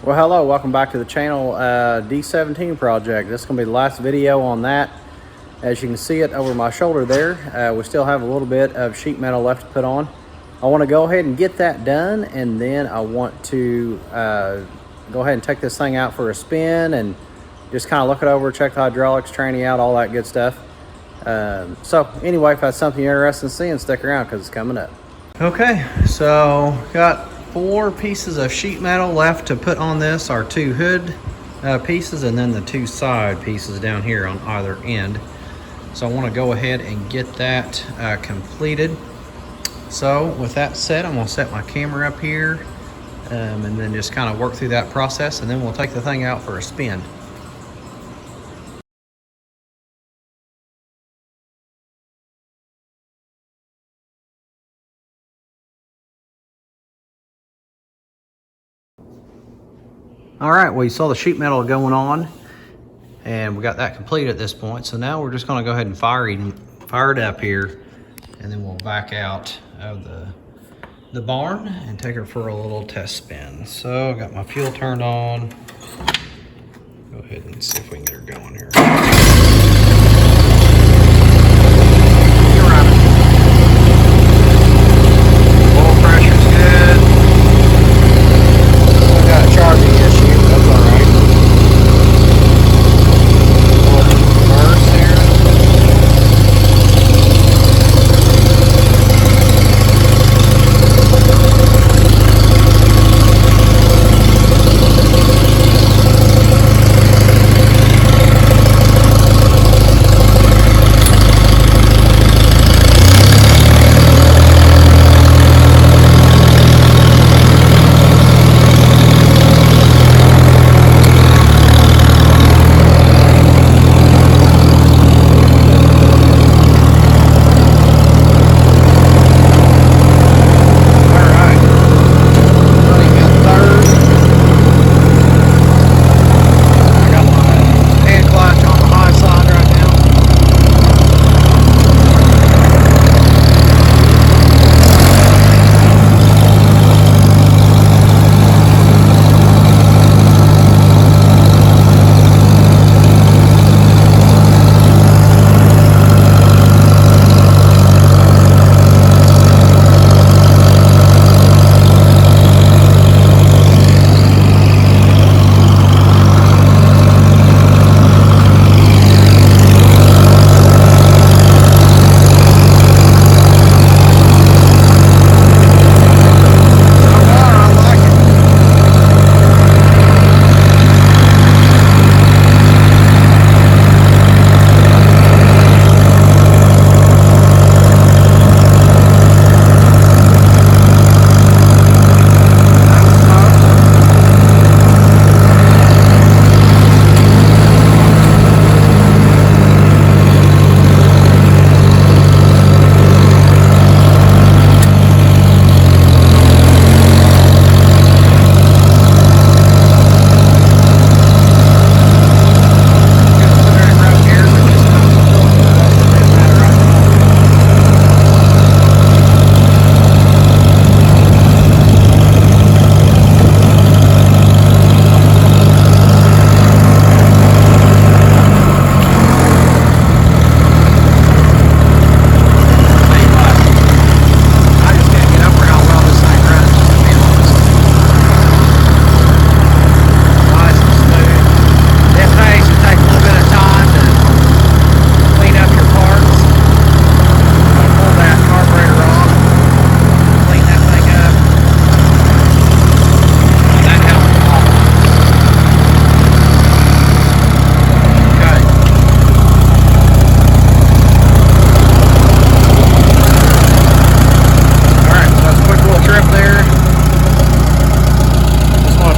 Well, hello, welcome back to the channel. D17 project. This is going to be the last video on that. As you can see it over my shoulder there, we still have a little bit of sheet metal left to put on. I want to go ahead and get that done, and then I want to go ahead and take this thing out for a spin and just kind of look it over, check the hydraulics, tranny out, all that good stuff. So anyway, if that's something you're interested in seeing, stick around because it's coming up. Okay, so got 4 pieces of sheet metal left to put on this, our 2 hood pieces, and then the 2 side pieces down here on either end. So I want to go ahead and get that completed. So with that said, I'm going to set my camera up here and then just kind of work through that process, and then we'll take the thing out for a spin. All right, well, you saw the sheet metal going on, and we got that complete at this point. So now we're just going to go ahead and fire it up here, and then we'll back out of the barn and take her for a little test spin. So I got my fuel turned on. Go ahead and see if we can get her going here. Oil pressure's good. I got a charging issue. That's all right. Reverse here.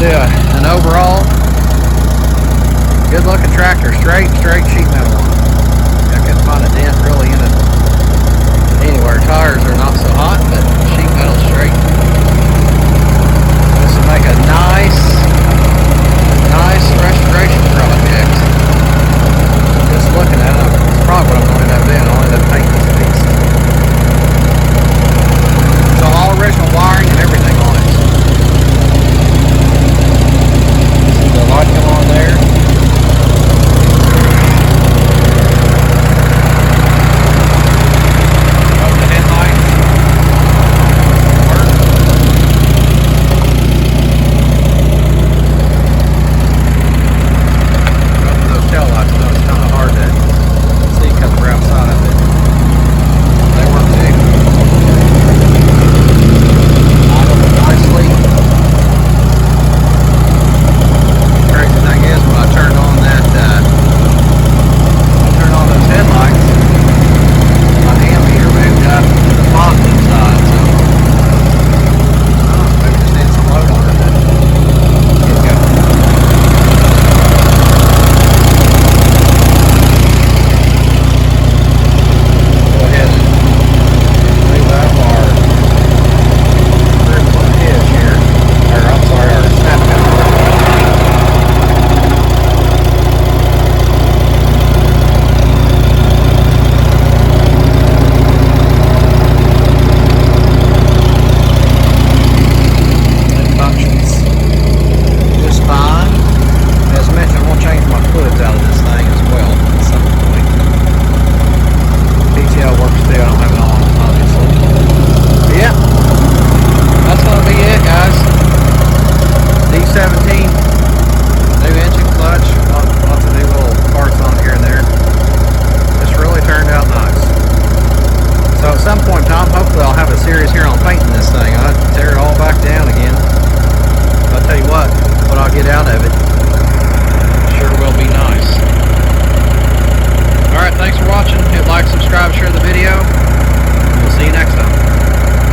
An overall good looking tractor, straight sheet metal on it. I couldn't find a dent really in it anywhere. Tires are not so hot, but sheet metal straight. This will make a nice